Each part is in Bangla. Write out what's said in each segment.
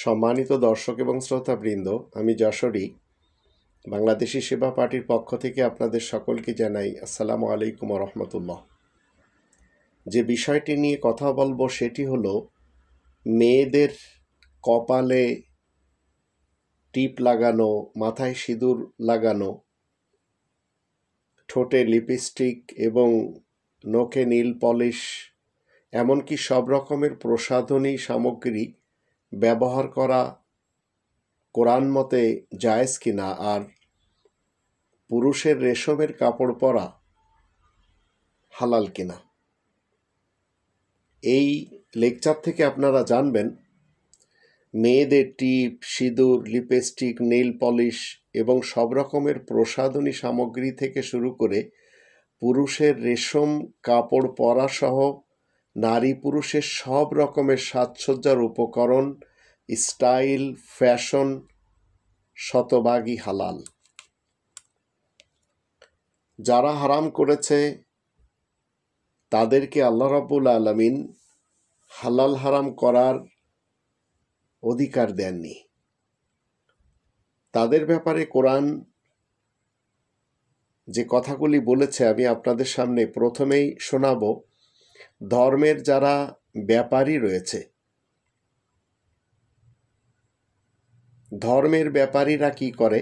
সম্মানিত দর্শক এবং শ্রোতাবৃন্দ, আমি যশোরী বাংলাদেশি সেবা পার্টির পক্ষ থেকে আপনাদের সকলকে জানাই আসসালামু আলাইকুম রহমতুল্লাহ। যে বিষয়টি নিয়ে কথা বলবো সেটি হলো মেয়েদের কপালে টিপ লাগানো, মাথায় সিঁদুর লাগানো, ঠোঁটে লিপস্টিক এবং নখে নীল পলিশ, এমনকি সব রকমের প্রসাধনী সামগ্রী ব্যবহার করা কোরআন মতে জায়েজ কিনা, আর পুরুষের রেশমের কাপড় পরা হালাল কিনা। এই লেকচার থেকে আপনারা জানবেন মেয়েদের টিপ, সিঁদুর, লিপস্টিক, নেইল পলিশ এবং সব রকমের প্রসাধনী সামগ্রী থেকে শুরু করে পুরুষের রেশম কাপড় পরা সহ নারী পুরুষের সব রকমের সাজসজ্জার উপকরণ, স্টাইল, ফ্যাশন শতভাগই হালাল। যারা হারাম করেছে তাদেরকে আল্লাহ রাব্বুল আলামিন হালাল হারাম করার অধিকার দেননি। তাদের ব্যাপারে কোরআন যে কথাগুলি বলেছে আমি আপনাদের সামনে প্রথমেই শোনাব। ধর্মের যারা ব্যাপারী রয়েছে, ধর্মের ব্যাপারীরা কি করে?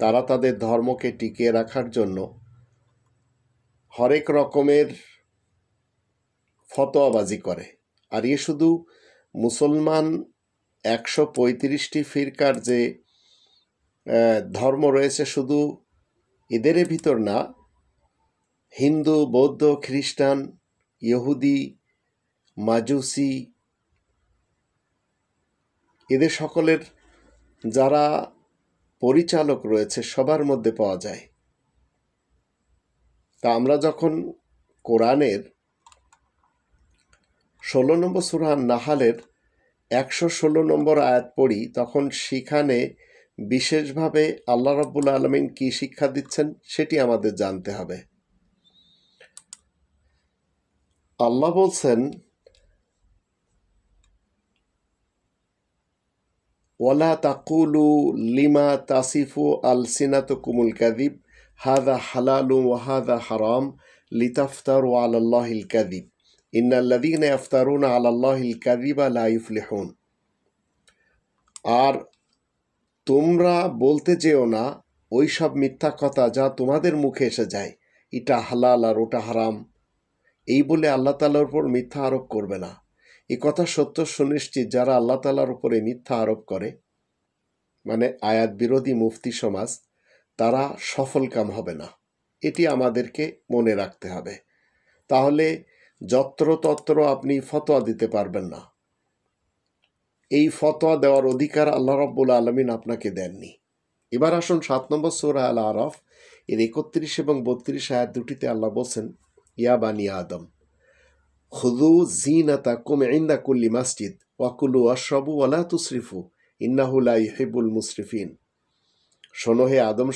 তারা তাদের ধর্মকে টিকিয়ে রাখার জন্য হরেক রকমের ফতোয়াবাজি করে। আর এ শুধু মুসলমান 135টি ফিরকার যে ধর্ম রয়েছে শুধু এদের ভিতর না, হিন্দু, বৌদ্ধ, খ্রিস্টান, ইহুদি, মাজুসি, এদের সকলের যারা পরিচালক রয়েছে সবার মধ্যে পাওয়া যায়। তা আমরা যখন কোরআনের 16 নম্বর সূরা নাহালের 116 নম্বর আয়াত পড়ি, তখন সেখানে বিশেষভাবে আল্লাহ রাব্বুল আলামিন কি শিক্ষা দিচ্ছেন সেটি আমাদের জানতে হবে। আল্লাহ বলছেন, ওয়ালা তাকুলু লিমা তাসিফু আলসিনাতুকুমুল কাযিব হাযা হালালু ওয়া হাযা হারাম লিতাফতারু আলাল্লাহিল কাযিব ইন্নাল্লাযীনা ইফতারুনা আলাল্লাহিল কাযিবা লা ইফলিহুন। আর তোমরা বলতে যেও না ওই সব মিথ্যা কথা যা তোমাদের মুখে এসে যায়, এটা হালাল আর ওটা হারাম, এই বলে আল্লাহ তাআলার উপর মিথ্যা আরোপ করবে না। এ কথা সত্য সুনিশ্চিত, যারা আল্লাহ তাআলার উপরে মিথ্যা আরোপ করে, মানে আয়াত বিরোধী মুফতি সমাজ, তারা সফলকাম হবে না। এটি আমাদেরকে মনে রাখতে হবে। তাহলে যত্রতত্র আপনি ফতোয়া দিতে পারবেন না। এই ফতোয়া দেওয়ার অধিকার আল্লাহ রাব্বুল আলামিন আপনাকে দেননি। এবার আসুন 7 নম্বর সূরা আল আরাফ এর 31 এবং 32 আয়াত দুটিতে আল্লাহ বলছেন, ইয়া বানি আদম খুযু যীনাতাকুম ইনদা কুল্লি মাসজিদ ওয়া কুলু ওয়াশরাবু ওয়া লা তুসরিফু ইন্নাহু লা ইউহিব্বুল মুসরিফিন। শোনো হে আদম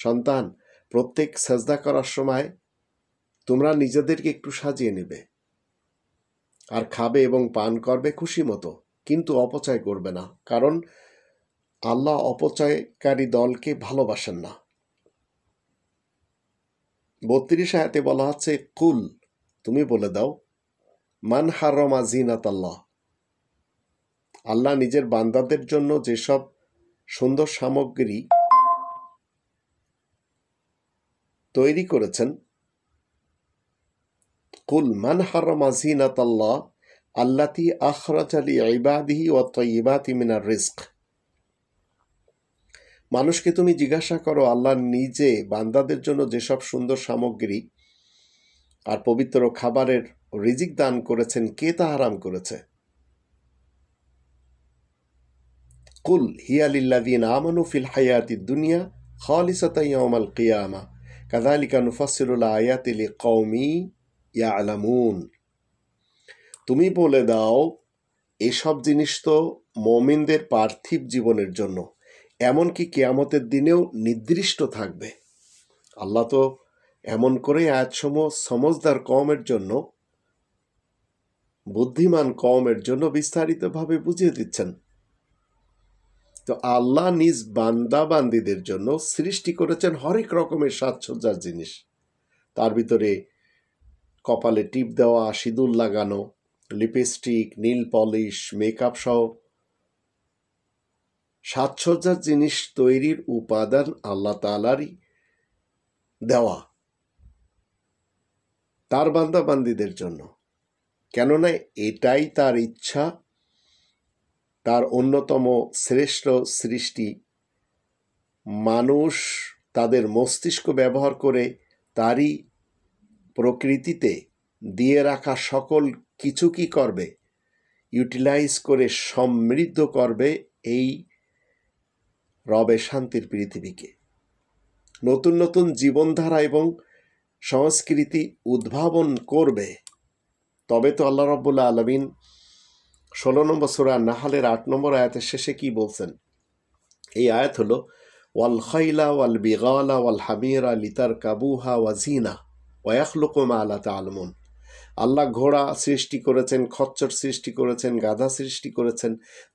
সন্তান, প্রত্যেক সাজদা করার সময় তোমরা নিজেদেরকে একটু সাজিয়ে নেবে, আর খাবে এবং পান করবে খুশি মতো, কিন্তু অপচয় করবে না, কারণ আল্লাহ অপচয়কারী দলকে ভালোবাসেন না। 32 আয়াতে বলা হচ্ছে, কুল, তুমি বলে দাও, মান হারামা জিনাতাল্লাহ, আল্লাহ নিজের বান্দাদের জন্য যেসব সুন্দর সামগ্রী তৈরি করেছেন, কুল মান হারামা জিনাতাল্লাহ আল্লাতী আখরাজা লিইবাদিহি ওয়াত তাইয়্যিবাতি মিনার রিজক। মানুষকে তুমি জিজ্ঞাসা করো আল্লাহ নিজে বান্দাদের জন্য যেসব সুন্দর সামগ্রী আর পবিত্র খাবারের রিজিক দান করেছেন, কে তা হারাম করেছে? কুল হিয়া লিল্লাযীনা আমানু ফিল হায়াতিদ দুনিয়া খালিসাতান ইয়াওমাল কিয়ামা কাযালিকা নুফাসসিলুল আয়াতি লিকাওমিন ইয়ালামুন। তুমি বলে দাও এসব জিনিস তো মুমিনদের পার্থিব জীবনের জন্য, এমনকি কিয়ামতের দিনেও নির্দিষ্ট থাকবে। আল্লাহ তো এমন করে আয়াতসমূহ সমজদার কওমের জন্য, বুদ্ধিমান কওমের জন্য বিস্তারিতভাবে বুঝিয়ে দিচ্ছেন। তো আল্লাহ নিজ বান্দা বান্দিদের জন্য সৃষ্টি করেছেন হরেক রকমের সাজসজ্জার জিনিস। তার ভিতরে কপালে টিপ দেওয়া, সিঁদুর লাগানো, লিপস্টিক, নীল পলিশ, মেকআপ সহ সাজসজ্জার জিনিস তৈরির উপাদান আল্লাহ তাআলারই দেওয়া, তার বান্দা বান্দিদের জন্য। কেননা এটাই তার ইচ্ছা, তার অন্যতম শ্রেষ্ঠ সৃষ্টি। মানুষ তাদের মস্তিষ্ক ব্যবহার করে তারই প্রকৃতিতে দিয়ে রাখা সকল কিছু কি করবে, ইউটিলাইজ করে সমৃদ্ধ করবে এই রবের শান্তির পৃথিবীকে। নতুন নতুন জীবনধারা এবং সংস্কৃতি উদ্ভাবন করবে। তবে তো আল্লাহ রাব্বুল আলামিন 16 নম্বর সূরা নাহলের 8 নম্বর আয়াতের শেষে কি বলছেন? এই আয়াত হলো ওয়াল খাইলা ওয়াল বিগালা ওয়াল হামিরা লিতারকাবুহা ওয়া জিনা ওয়া ইয়াখলুকু মা লা তা'লামুন। আল্লাহ ঘোড়া সৃষ্টি করেছেন, খচ্চর সৃষ্টি করেছেন, গাধা সৃষ্টি করেছেন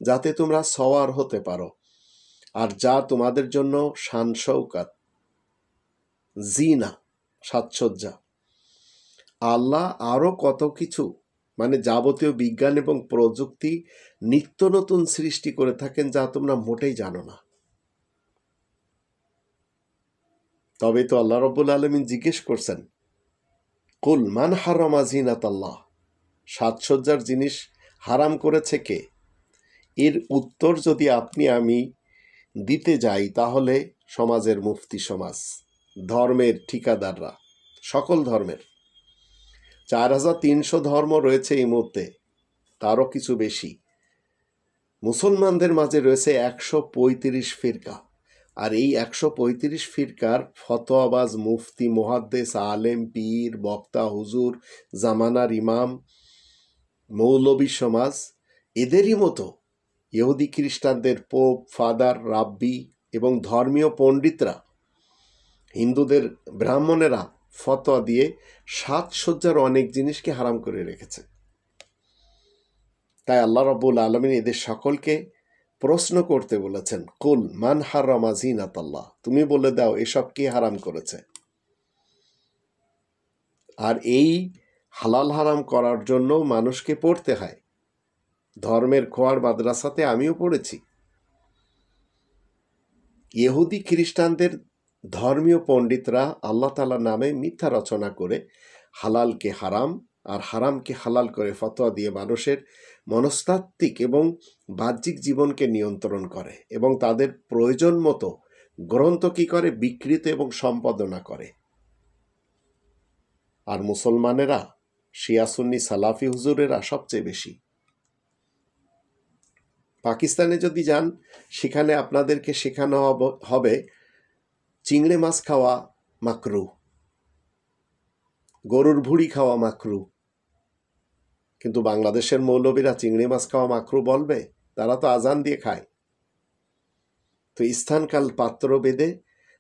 যাতে তোমরা সওয়ার হতে পারো, আর যা তোমাদের জন্য শান শৌকাত, জিনা, সাজসজ্জা। আল্লাহ আরও কত কিছু, মানে যাবতীয় বিজ্ঞান এবং প্রযুক্তি নিত্য নতুন সৃষ্টি করে থাকেন যা তোমরা মোটেই জানো না। তবে তো আল্লাহ রাব্বুল আলামিন জিজ্ঞেস করছেন, কুল মান হারামা জিনাতাল্লাহ, সাজসজ্জার জিনিস হারাম করেছে কে? এর উত্তর যদি আপনি আমি দিতে যাই তাহলে সমাজের মুফতি সমাজ, ধর্মের ঠিকাদাররা, সকল ধর্মের 4300 ধর্ম রয়েছে এই মুহূর্তে, তারও কিছু বেশি। মুসলমানদের মাঝে রয়েছে 135 ফিরকা, আর এই 135 ফিরকার ফতোয়াবাজ মুফতি, মুহাদ্দিস, আলেম, পীর, বক্তা, হুজুর, জামানার ইমাম, মৌলবী সমাজ, এদেরই মতো ইহুদি খ্রিস্টানদের পোপ, ফাদার, রাব্বি এবং ধর্মীয় পণ্ডিতরা, হিন্দুদের ব্রাহ্মণেরা ফতোয়া দিয়ে সাজসজ্জার অনেক জিনিসকে হারাম করে রেখেছে। তাই আল্লাহ রাব্বুল আলামিন এদের সকলকে প্রশ্ন করতে বলেছেন, কুল মান হারামা জিনাতাল্লাহ, তুমি বলে দাও এসব কে হারাম করেছে। আর এই হালাল হারাম করার জন্য মানুষকে পড়তে হয়। ধর্মের খোয়ার মাদ্রাসাতে আমিও পড়েছি। ইহুদি খ্রিস্টানদের ধর্মীয় পণ্ডিতরা আল্লাহ তাআলার নামে মিথ্যা রচনা করে হালালকে হারাম আর হারামকে হালাল করে ফতোয়া দিয়ে মানুষের মনস্তাত্ত্বিক এবং বাহ্যিক জীবনকে নিয়ন্ত্রণ করে এবং তাদের প্রয়োজন মতো গ্রন্থ কি করে, বিকৃত এবং সম্পাদনা করে। আর মুসলমানেরা, শিয়া সুন্নি সালাফি হুজুরেরা সবচেয়ে বেশি। পাকিস্তানে যদি যান সেখানে আপনাদেরকে শেখানো হবে চিংড়ি মাছ খাওয়া মাকরু, গরুর ভুঁড়ি খাওয়া মাকরু। কিন্তু বাংলাদেশের মৌলবীরা চিংড়ি মাছ খাওয়া মাকরু বলবে? তারা তো আজান দিয়ে খায়। তো স্থানকাল পাত্র বেদে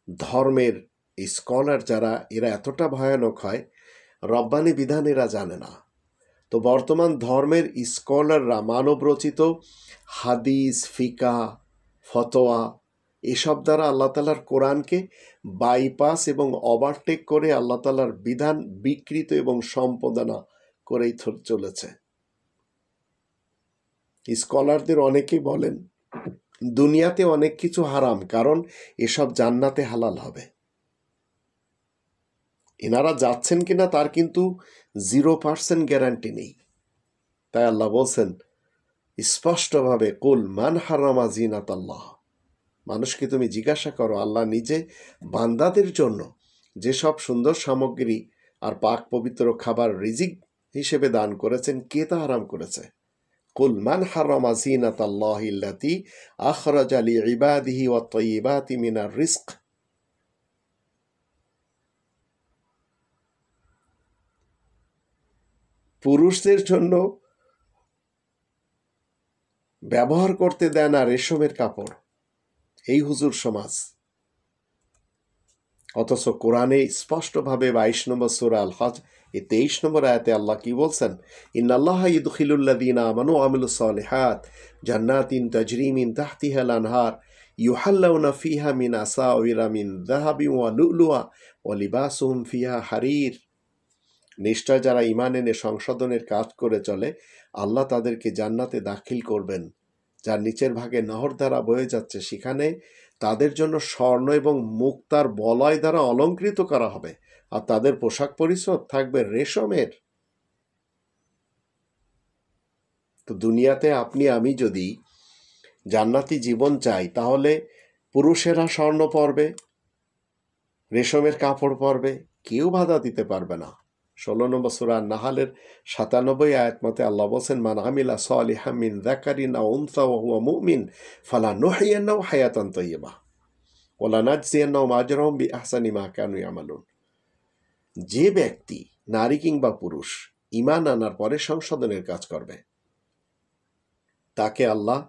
ধর্মের স্কলার যারা, এরা এতটা ভয়ানক হয়, রব্বানি বিধান এরা জানে না। তো বর্তমান ধর্মের স্কলাররা মানবরচিত হাদিস, ফিকা, ফতোয়া এসব দ্বারা আল্লাহ তাআলার কোরআনকে বাইপাস এবং ওভারটেক করে আল্লাহ তাআলার বিধান বিকৃত এবং সম্পাদনা করেই চলেছে। স্কলারদের অনেকেই বলেন দুনিয়াতে অনেক কিছু হারাম, কারণ এসব জান্নাতে হালাল হবে। এনারা যাচ্ছেন কিনা তার কিন্তু 0% গ্যারান্টি নেই। তাই আল্লাহ বলছেন স্পষ্টভাবে, কুল মান হারামা জিনাতাল্লাহ, মানুষকে তুমি জিজ্ঞাসা করো আল্লাহ নিজে বান্দাদের জন্য যেসব সুন্দর সামগ্রী আর পাক পবিত্র খাবার রিজিক হিসেবে দান করেছেন, কে তা হারাম করেছে? কুল মান হারামা জিনাতাল্লাহি আল্লাতী আখরাজা লিইবাদিহি ওয়াত তাইয়্যিবাতি মিনার রিজক। পুরুষদের জন্য ব্যবহার করতে দেয় না রেশমের কাপড় এই হুজুর সমাজ, অথচ কোরআনে স্পষ্টভাবে 22 নম্বর সূরা আল হজ 23 নম্বর আয়াতে আল্লাহ কি বলছেন? ইন্নাল্লাহা ইউদখিলুল্লাযীনা আমানু ওয়া আমিলুস সালিহাত জান্নাতিন তাজরি মিন তাহতিহাল আনহার ইউহাল্লাউনা ফিহা মিন আসাউরা মিন যাহাবিন ওয়া লুলুয়া ওয়া লিবাসুহুম ফিহা হারির। নিশ্চয় যারা ঈমান এনে সংশোধনের কাজ করে চলে, আল্লাহ তাদেরকে জান্নাতে দাখিল করবেন, যার নিচের ভাগে নহর দ্বারা বয়ে যাচ্ছে, সেখানে তাদের জন্য স্বর্ণ এবং মুক্তার বলয় দ্বারা অলঙ্কৃত করা হবে, আর তাদের পোশাক পরিচ্ছদ থাকবে রেশমের। তো দুনিয়াতে আপনি আমি যদি জান্নাতি জীবন চাই, তাহলে পুরুষেরা স্বর্ণ পরবে, রেশমের কাপড় পরবে, কেউ বাধা দিতে পারবে না। 16 নম্বর সূরা নাহালের 97 আয়াত মতে আল্লাহ বলছেন, মান আমিলা সালিহাম মিন যাকারিন আও উনসা ওয়া হুয়া মুমিন ফালানুহইয়ান্নাহু হায়াতান তাইয়্যিবা ওয়া লানাজজিয়ান্নাহুম আজরাহুম বিআহসানি মা কানু ইয়ামালুন। যে ব্যক্তি, নারী কিংবা পুরুষ, ঈমান আনার পরে সংশোধনের কাজ করবে, তাকে আল্লাহ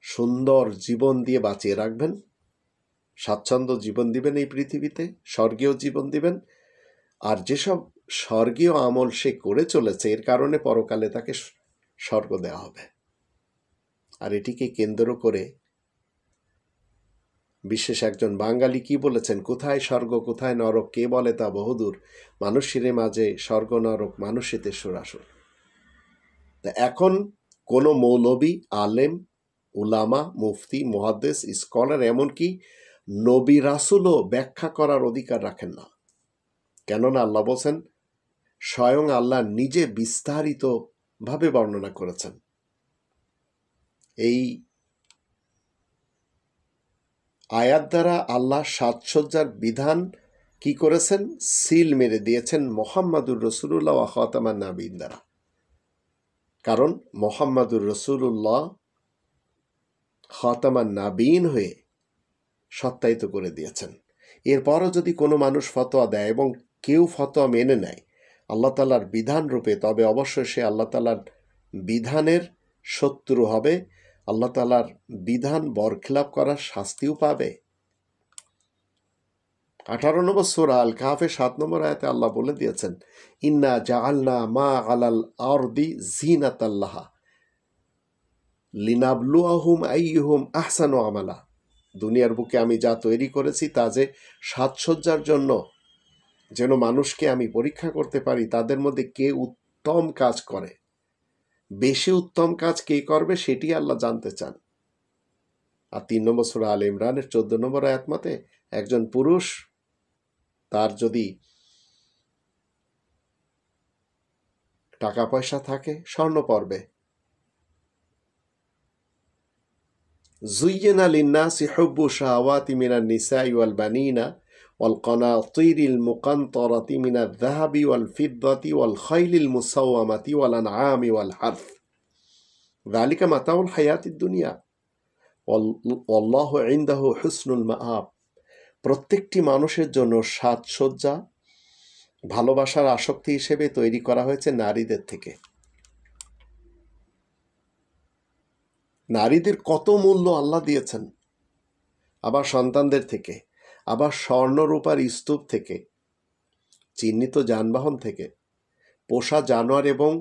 সুন্দর জীবন দিয়ে বাঁচিয়ে রাখবেন, স্বাচ্ছন্দ্য জীবন দিবেন, এই পৃথিবীতে স্বর্গীয় জীবন দিবেন। আর যেসব স্বর্গীয় আমল সে করে চলেছে, এর কারণে পরকালে তাকে স্বর্গ দেওয়া হবে। আর এটিকে কেন্দ্র করে বিশেষ একজন বাঙালি কি বলেছেন, কোথায় স্বর্গ কোথায় নরক কে বলে তা বহুদূর, মানুষের মাঝে স্বর্গ নরক মানুষেতে সুরাসুর। তা এখন কোনো মৌলবী, আলেম, উলামা, মুফতি, মুহাদ্দিস, স্কলার, এমনকি নবী রাসূলও ব্যাখ্যা করার অধিকার রাখেন না। কেননা আল্লাহ বলছেন, স্বয়ং আল্লাহ নিজে বিস্তারিতভাবে বর্ণনা করেছেন। এই আয়াত দ্বারা আল্লাহ সাজসজ্জার বিধান কি করেছেন, সিল মেরে দিয়েছেন মোহাম্মদুর রসুলুল্লাহ ওয়া খাতামান নাবিয়িন দ্বারা। কারণ মোহাম্মদুর রসুলুল্লাহ খাতামান নাবিয়িন হয়ে সত্যায়িত করে দিয়েছেন। এরপরও যদি কোনো মানুষ ফতোয়া দেয় এবং কেউ ফতোয়া মেনে নেয় আল্লাহ তাআলার বিধান রূপে, তবে অবশ্যই সে আল্লাহ তাআলার বিধানের শত্রু হবে, আল্লাহ তাআলার বিধান বরখিলাপ করার শাস্তিও পাবে। 18 নম্বর সূরা আল কাহফের 7 নম্বর আয়াতে আল্লাহ বলে দিয়েছেন, ইন্না জাআলনা মা আলাল আরদি জিনাতাল লাহা লিনাবলুয়াহুম আইয়ুহুম আহসানু আমালা। দুনিয়ার বুকে আমি যা তৈরি করেছি তা যে সাজসজ্জার জন্য, যেন মানুষকে আমি পরীক্ষা করতে পারি তাদের মধ্যে কে উত্তম কাজ করে। বেশি উত্তম কাজ কে করবে সেটি আল্লাহ জানতে চান। আর 3 নম্বর সূরা আলে ইমরানের 14 নম্বর আয়াত মতে একজন পুরুষ, তার যদি টাকা পয়সা থাকে স্বর্ণ পরবে। যুয়্যিনা লিন্নাসি হুব্বু শাহাওয়াতি মিনান নিসাই ওয়াল বানিনা ওয়াল কানাতিরিল মুকানতারাতি মিনাল যাহাবি ওয়াল ফিদ্দাতি ওয়াল খাইলিল মুসাওয়ামাতি ওয়াল আনআমি ওয়াল হারথ যালিকা মাতাউল হায়াতিদ দুনিয়া ওয়াল্লাহু ইনদাহু হুসনুল মাআব। প্রত্যেকটি মানুষের জন্য সাজসজ্জা ভালোবাসার আসক্তি হিসেবে তৈরি করা হয়েছে নারীদের থেকে। নারীদের কত মূল্য আল্লাহ দিয়েছেন, আবার সন্তানদের থেকে, আবার স্বর্ণরূপার স্তূপ থেকে, চিহ্নিত যানবাহন থেকে, পোষা জানোয়ার এবং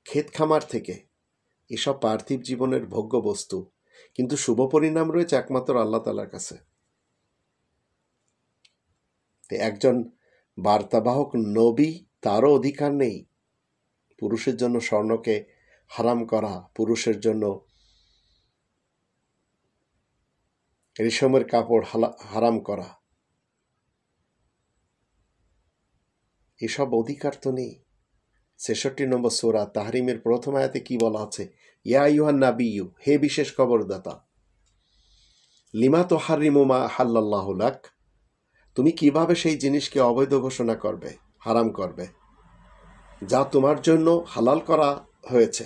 ক্ষেত খামার থেকে, এসব পার্থিব জীবনের ভোগ্য বস্তু, কিন্তু শুভ পরিণাম রয়েছে একমাত্র আল্লাহ তাআলার কাছে। একজন বার্তাবাহক নবী, তারও অধিকার নেই পুরুষের জন্য স্বর্ণকে হারাম করা, পুরুষের জন্য রেশমের কাপড় হারাম করা, এসব অধিকার তো নেই। 66 নম্বর সূরা তাহরিমের প্রথম আয়াতে কি বলা আছে, ইয়া আইয়ুহান নাবিয়্যু, হে বিশেষ খবরদাতা, লিমা তুহাররিমু মা আহাল্লাল্লাহু লাক, তুমি কিভাবে সেই জিনিসকে অবৈধ ঘোষণা করবে, হারাম করবে যা তোমার জন্য হালাল করা হয়েছে।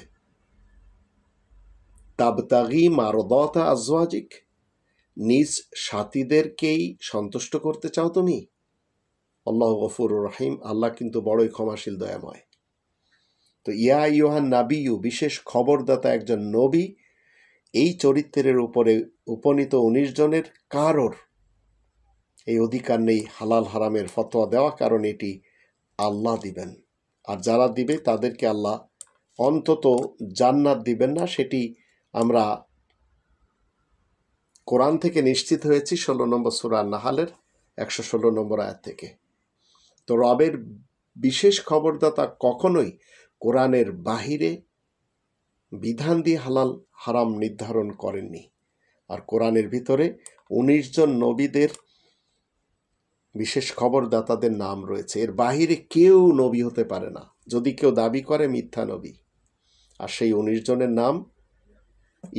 তাবতাগি মারদাতা আজওয়াজিক, নিজ সাথীদেরকেই সন্তুষ্ট করতে চাও তুমি। আল্লাহু গফুরুর রহিম, আল্লাহ কিন্তু বড়ই ক্ষমাশীল, দয়াময়। তো ইয়া আইয়ুহান নাবিয়্যু, বিশেষ খবরদাতা একজন নবী, এই চরিত্রের উপরে উপনীত 19 জনের কারোর এই অধিকার নেই হালাল হারামের ফতোয়া দেওয়া, কারণ এটি আল্লাহ দিবেন। আর যারা দিবে তাদেরকে আল্লাহ অন্তত জান্নাত দিবেন না, সেটি আমরা কোরআন থেকে নিশ্চিত হয়েছি 16 নম্বর সূরা নাহালের 116 নম্বর আয়াত থেকে। তো রবের বিশেষ খবরদাতা কখনোই কোরআনের বাহিরে বিধান দিয়ে হালাল হারাম নির্ধারণ করেননি। আর কোরআনের ভিতরে 19 জন নবীদের বিশেষ খবরদাতাদের নাম রয়েছে। এর বাহিরে কেউ নবী হতে পারে না। যদি কেউ দাবি করে মিথ্যা নবী। আর সেই 19 জনের নাম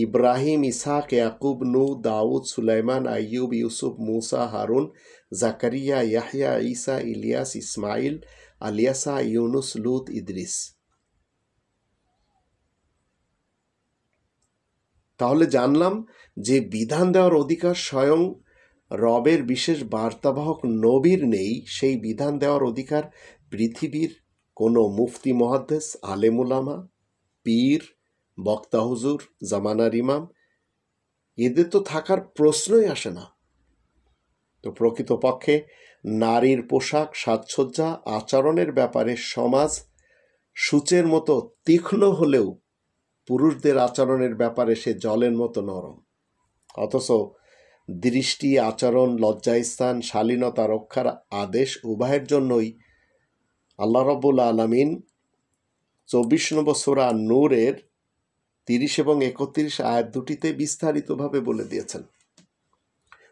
ইব্রাহিম, ইসহাক, ইয়াকুব, নূহ, দাউদ, সুলাইমান, আইয়ুব, ইউসুফ, মুসা, হারুন, জাকারিয়া, ইয়াহইয়া, ঈসা, ইলিয়াস, ইসমাইল, আলিয়াসা, ইউনুস, লূত, ইদ্রিস। তাহলে জানলাম যে বিধান দেওয়ার অধিকার স্বয়ং রবের বিশেষ বার্তাবাহক নবীর নেই। সেই বিধান দেওয়ার অধিকার পৃথিবীর কোনো মুফতি, মুহাদ্দিস, আলেম উলামা, পীর, বক্তা হুজুর, জামানার ইমাম, এদের তো থাকার প্রশ্নই আসে না। তো প্রকৃতপক্ষে নারীর পোশাক, সাজসজ্জা, আচরণের ব্যাপারে সমাজ সূচের মতো তীক্ষ্ণ হলেও পুরুষদের আচরণের ব্যাপারে সে জলের মতো নরম। অথচ দৃষ্টি, আচরণ, লজ্জাস্থান, শালীনতা রক্ষার আদেশ উভয়ের জন্যই আল্লাহ রাব্বুল আলামিন 24 নম্বর সূরা নূরের 30 এবং 31 আয়াত দুটিতে বিস্তারিতভাবে বলে দিয়েছেন।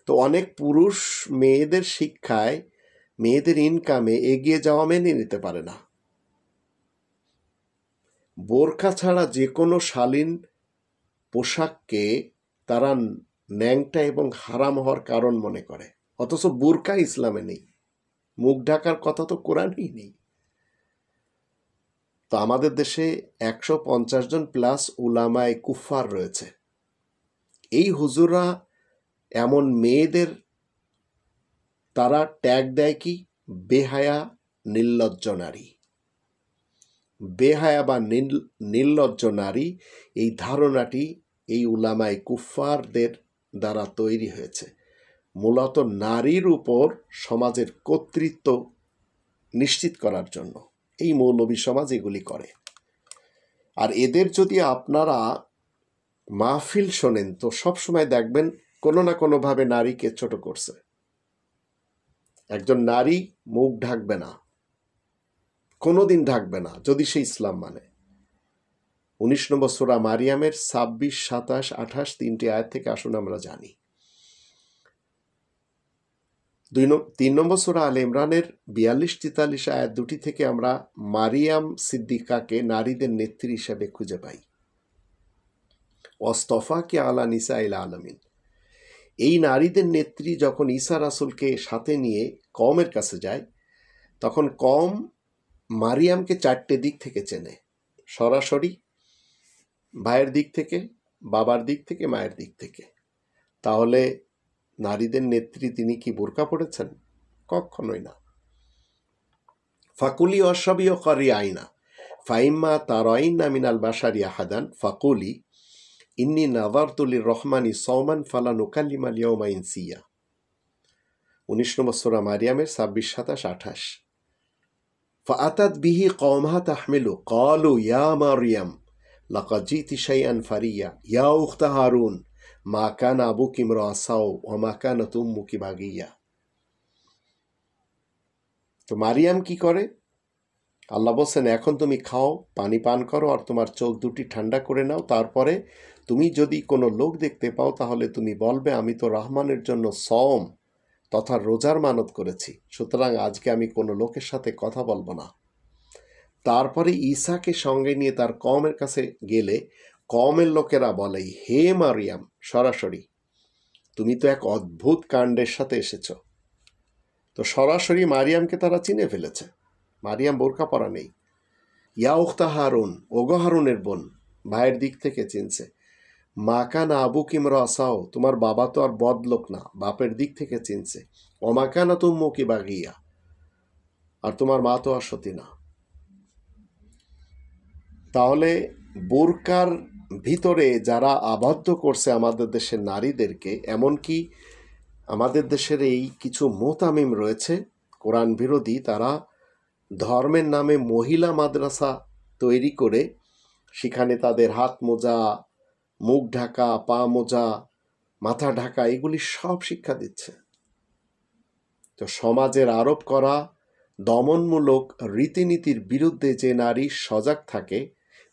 তো অনেক পুরুষ মেয়েদের শিক্ষায়, মেয়েদের ইনকামে এগিয়ে যাওয়া মেনে নিতে পারে না। বোরকা ছাড়া যে কোনো শালীন পোশাককে তারা ন্যাংটা এবং হারাম হওয়ার কারণ মনে করে। অথচ বোরকা ইসলামে নেই, মুখ ঢাকার কথা তো কোরআনেই নেই। তো আমাদের দেশে 150 জন প্লাস উলামায়ে কুফার রয়েছে। এই হুজুররা এমন মেয়েদের তারা ট্যাগ দেয় কি বেহায়া, নির্লজ্জ নারী। বেহায়া বা নির্লজ্জ নারী, এই ধারণাটি এই উলামায়ে কুফারদের দ্বারা তৈরি হয়েছে মূলত নারীর উপর সমাজের কর্তৃত্ব নিশ্চিত করার জন্য। এই মৌলবী সমাজ এগুলি করে। আর এদের যদি আপনারা মাহফিল শোনেন তো সবসময় দেখবেন কোনো না কোনোভাবে নারীকে ছোট করছে। একজন নারী মুখ ঢাকবে না, কোনোদিন ঢাকবে না যদি সে ইসলাম মানে। 19 নম্বর সূরা মারিয়ামের 26, 27, 28 তিনটি আয়াত থেকে আসুন আমরা জানি। 3 নম্বর সূরা আলে ইমরানের 42-43 আয়াত দুটি থেকে আমরা মারিয়াম সিদ্দিকাকে নারীদের নেত্রী হিসেবে খুঁজে পাই। ওয়াস্তফাকে আলা নিসাইল আলামিন। এই নারীদের নেত্রী যখন ঈসা রাসূলকে সাথে নিয়ে কওমের কাছে যায়, তখন কওম মারিয়ামকে 4টে দিক থেকে চেনে। সরাসরি ভাইয়ের দিক থেকে, বাবার দিক থেকে, মায়ের দিক থেকে। তাহলে নারীদের নেত্রী তিনি কি বোরকা পড়েছেন? কখনোই না। ফাকুলি অশাবি ও করি আইনা ফাইম্মা তারাইন্না মিনাল বাশারি আহাদান ফাকুলি ইন্নি নাযারতু লির-রহমানি সাওমান ফালা নুকাল্লিমাল ইয়াওমা ইনসিয়া। 19 নম্বর সূরা মারিয়ামের 26, 27, 28। ফাআতাত বিহি কওমাহা তাহমিলু ক্বালু ইয়া মারইয়াম লাকাদ জিতি শাইআন ফারিয়া ইয়া উখতা হারুন মা কানা আবুকি ইমরাআ সাও ওয়া মা কানাত উম্মুকি বাগিয়া। তো মারিয়াম কি করে? আল্লাহ বলছেন, এখন তুমি খাও, পানি পান করো আর তোমার চোখ দুটি ঠান্ডা করে নাও। তারপরে তুমি যদি কোনো লোক দেখতে পাও তাহলে তুমি বলবে, আমি তো রহমানের জন্য সওম তথা রোজার মানত করেছি, সুতরাং আজকে আমি কোনো লোকের সাথে কথা বলবো না। তারপরে ঈসাকে সঙ্গে নিয়ে তার কওমের কাছে গেলে কওমের লোকেরা বলে, হে মারিয়াম, সরাসরি তুমি তো এক অদ্ভুত কাণ্ডের সাথে এসেছো। তো সরাসরি মারিয়ামকে তারা চিনে ফেলেছে। মারিয়াম বোরকা পরা নেই। ইয়া উখতা হারুন, ওগো হারুনের বোন, ভাইয়ের দিক থেকে চিনছে। মা কানা আবুকি ইমরাআ সাও, তোমার বাবা তো আর বদ লোক না, বাপের দিক থেকে চিনছে। ওয়া মা কানাত উম্মুকি বাগিয়া, আর তোমার মা তো আর সতী না। তাহলে বোরকার ভিতরে যারা আবদ্ধ করছে আমাদের দেশের নারীদেরকে, এমনকি আমাদের দেশের এই কিছু মোতামিম রয়েছে কোরআন বিরোধী, তারা ধর্মের নামে মহিলা মাদ্রাসা তৈরি করে সেখানে তাদের হাত মোজা, মুখ ঢাকা, পা মোজা, মাথা ঢাকা, এগুলি সব শিক্ষা দিচ্ছে। তো সমাজের আরোপ করা দমনমূলক রীতিনীতির বিরুদ্ধে যে নারী সজাগ থাকে,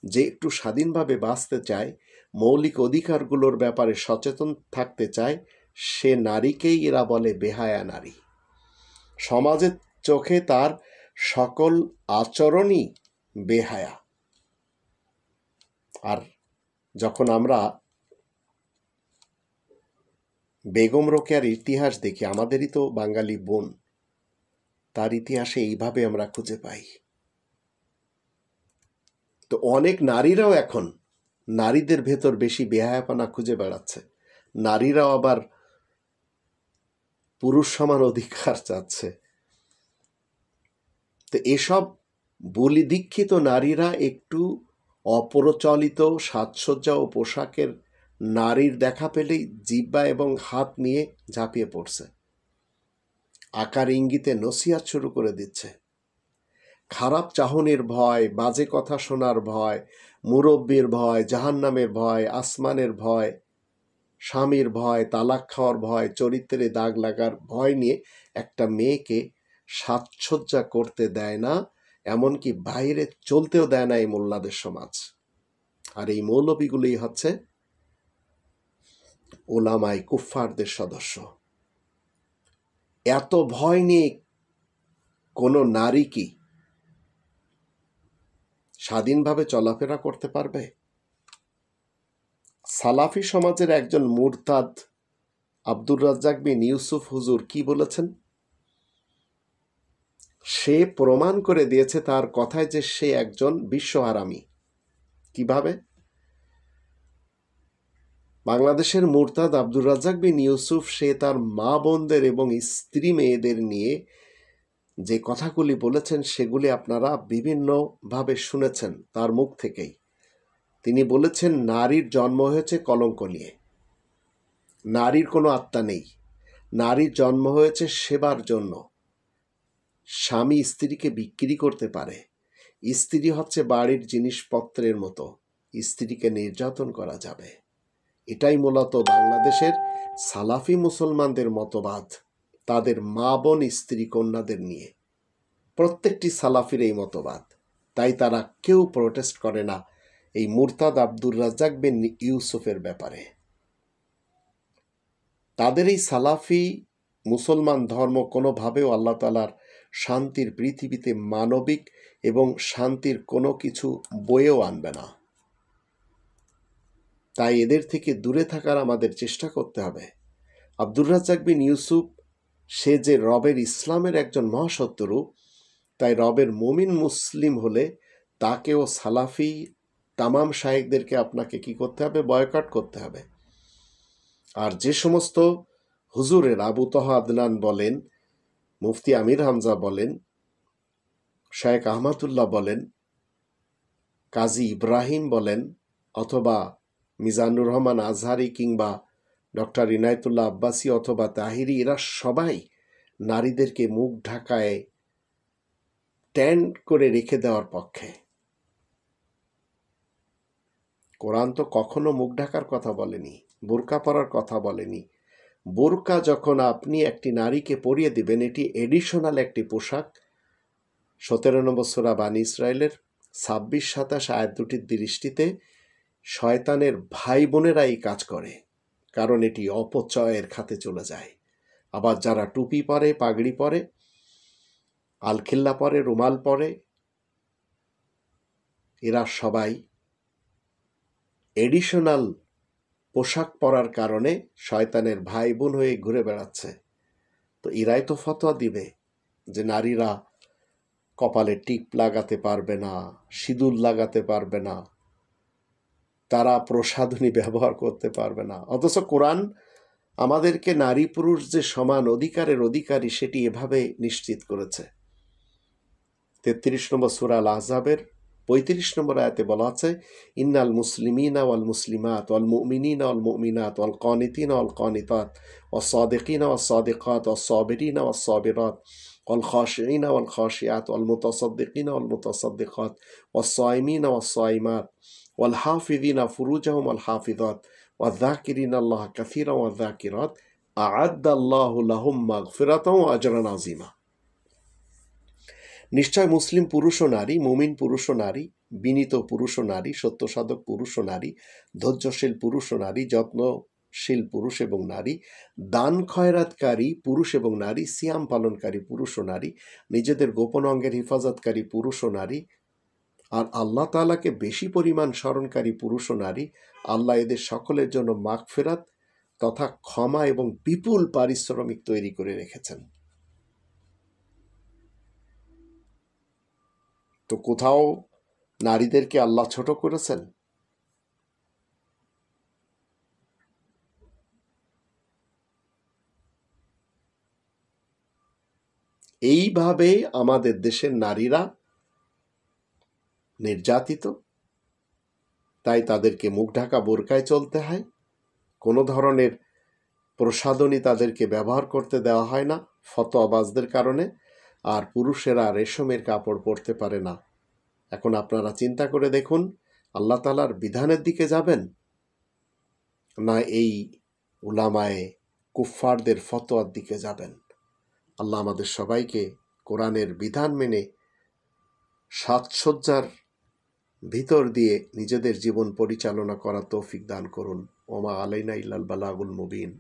যে একটু স্বাধীনভাবে বাঁচতে চায়, মৌলিক অধিকারগুলোর ব্যাপারে সচেতন থাকতে চায়, সে নারীকেই এরা বলে বেহায়া নারী। সমাজের চোখে তার সকল আচরণই বেহায়া। আর যখন আমরা বেগম রোকেয়ার ইতিহাস দেখি, আমাদেরই তো বাঙালি বোন, তার ইতিহাসে এইভাবে আমরা খুঁজে পাই। তো অনেক নারীরাও এখন নারীদের ভেতর বেশি বেহায়াপনা খুঁজে বেড়াচ্ছে। নারীরাও আবার পুরুষ সমান অধিকার চাচ্ছে। তো এসব বলি দীক্ষিত নারীরা একটু অপ্রচলিত সাজসজ্জা ও পোশাকের নারীর দেখা পেলেই জিহ্বা এবং হাত নিয়ে ঝাঁপিয়ে পড়ছে, আকার ইঙ্গিতে নসিহত শুরু করে দিচ্ছে। খারাপ চাহনির ভয়, বাজে কথা শোনার ভয়, মুরব্বির ভয়, জাহান্নামের ভয়, আসমানের ভয়, স্বামীর ভয়, তালাক খাওয়ার ভয়, চরিত্রে দাগ লাগার ভয় নিয়ে একটা মেয়েকে সাজসজ্জা করতে দেয় না, এমনকি বাইরে চলতেও দেয় না এই মোল্লাদের সমাজ। আর এই মৌলবীগুলি হচ্ছে ওলামাই কুফফারদের সদস্য। এত ভয় নিয়ে কোনো নারী কি স্বাধীনভাবে চলাফেরা করতে পারবে? সালাফি সমাজের একজন মুরতাদ আব্দুর রাজ্জাক বিন ইউসুফ হুজুর কি বলেছেন? সে প্রমাণ করে দিয়েছে তার কথায় যে সে একজন বিশ্বহারামী। কিভাবে? বাংলাদেশের মুরতাদ আব্দুর রাজ্জাক বিন ইউসুফ সে তার মা বোনদের এবং স্ত্রী মেয়েদের নিয়ে যে কথাগুলি বলেছেন সেগুলি আপনারা বিভিন্নভাবে শুনেছেন তার মুখ থেকেই। তিনি বলেছেন নারীর জন্ম হয়েছে কলঙ্ক নিয়ে, নারীর কোনো আত্মা নেই, নারীর জন্ম হয়েছে সেবার জন্য। স্বামী স্ত্রীকে বিক্রি করতে পারে, স্ত্রী হচ্ছে বাড়ির জিনিসপত্রের মতো, স্ত্রীকে নির্যাতন করা যাবে। এটাই মূলত বাংলাদেশের সালাফি মুসলমানদের মতবাদ, তাদের মা বোন স্ত্রী কন্যাদের নিয়ে। প্রত্যেকটি সালাফির এই মতবাদ, তাই তারা কেউ প্রোটেস্ট করে না এই মুরতাদ আব্দুর রাজ্জাক বিন ইউসুফের ব্যাপারে। তাদের এই সালাফি মুসলমান ধর্ম কোনোভাবেও আল্লাহ তাআলার শান্তির পৃথিবীতে মানবিক এবং শান্তির কোনো কিছু বয়েও আনবে না। তাই এদের থেকে দূরে থাকার আমাদের চেষ্টা করতে হবে। আব্দুর রাজ্জাক বিন ইউসুফ সে যে রবের ইসলামের একজন মহাসত্যরূপ, তাই রবের মুমিন মুসলিম হলে তাকেও সালাফি তামাম শায়েখদেরকে আপনাকে কি করতে হবে? বয়কট করতে হবে। আর যে সমস্ত হুজুরের আবু তহা আদনান বলেন, মুফতি আমির হামজা বলেন, শায়েখ আহমদুল্লাহ বলেন, কাজী ইব্রাহিম বলেন, অথবা মিজানুর রহমান আজহারি কিংবা ডক্টর ইনায়েতুল্লাহ আব্বাসী অথবা তাহিরি, এরা সবাই নারীদেরকে মুখ ঢাকায় ট্যান্ড করে রেখে দেওয়ার পক্ষে। কোরআন তো কখনো মুখ ঢাকার কথা বলেনি, বোরকা পরার কথা বলেনি। বোরকা যখন আপনি একটি নারীকে পরিয়ে দিবেন, এটি এডিশনাল একটি পোশাক। 17 নম্বর সূরা বানী ইসরায়েলের 26-27 আয়াত দুটির দৃষ্টিতে শয়তানের ভাই বোনেরা এই কাজ করে, কারণ এটি অপচয়ের খাতে চলে যায়। আবার যারা টুপি পরে, পাগড়ি পরে, আলখিল্লা পরে, রুমাল পরে, এরা সবাই এডিশনাল পোশাক পরার কারণে শয়তানের ভাই বোন হয়ে ঘুরে বেড়াচ্ছে। তো এরাই তো ফতোয়া দিবে যে নারীরা কপালে টিপ লাগাতে পারবে না, সিঁদুর লাগাতে পারবে না, তারা প্রসাধনী ব্যবহার করতে পারবে না। অথচ কোরআন আমাদেরকে নারী পুরুষ যে সমান অধিকারের অধিকারী সেটি এভাবে নিশ্চিত করেছে। 33 নম্বর সূরা আল আহজাবের 35 নম্বর আয়াতে বলা আছে, ইন্নাল মুসলিমিনা ওয়াল মুসলিমাত ওয়াল মুমিনিনা ওয়াল মুমিনাত ওয়াল কানিতিনা ওয়াল কানিতাত ওয়াস সাদিকিনা ওয়াস সাদিকাত ওয়াস সাবিরিনা ওয়াস সাবিরাত ওয়াল খাশিঈনা ওয়াল খাশিয়াত ওয়াল মুতাসাদ্দিকিনা ওয়াল মুতাসাদ্দিকাত ওয়াস সাইমিনা ওয়াস সাইমাত ওয়াল হাফিযিনা ফুরুজাহুম ওয়াল হাফিযাত ওয়াযাকিরিন আল্লাহ কাসীরা ওয়াযাকিরাত আ'আদ্দাল্লাহু লাহুম মাগফিরাতাও ওয়া আজরান আযীমা। নিশ্চয় মুসলিম পুরুষ ও নারী, মুমিন পুরুষ ও নারী, বিনীত পুরুষ ও নারী, সত্যসাধক পুরুষ ও নারী, ধৈর্যশীল পুরুষ ও নারী, যত্নশীল পুরুষ এবং নারী, দান খয়রাতকারী পুরুষ এবং নারী, সিয়াম পালনকারী পুরুষ ও নারী, নিজেদের গোপন অঙ্গের হেফাজতকারী পুরুষ ও নারী, আর আল্লাহ তাআলাকে বেশি পরিমাণ স্মরণকারী পুরুষ ও নারী, আল্লাহ এদের সকলের জন্য মাগফিরাত তথা ক্ষমা এবং বিপুল পারিশ্রমিক তৈরি করে রেখেছেন। তো কোথাও নারীদেরকে আল্লাহ ছোট করেছেন? এইভাবে আমাদের দেশের নারীরা নির্যাতিত, তাই তাদেরকে মুখ ঢাকা বোরকায় চলতে হয়। কোনো ধরনের প্রসাধনী তাদেরকে ব্যবহার করতে দেওয়া হয় না ফতোয়াবাজদের কারণে, আর পুরুষেরা রেশমের কাপড় পরতে পারে না। এখন আপনারা চিন্তা করে দেখুন, আল্লাহ তাআলার বিধানের দিকে যাবেন না এই উলামায়ে কুফফারদের ফতোয়ার দিকে যাবেন? আল্লাহ আমাদের সবাইকে কোরআনের বিধান মেনে সাজসজ্জার ভিতর দিয়ে নিজেদের জীবন পরিচালনা করার তৌফিক দান করুন। ওমা আলাইনা ইল্লাল বালাগুল মুবিন।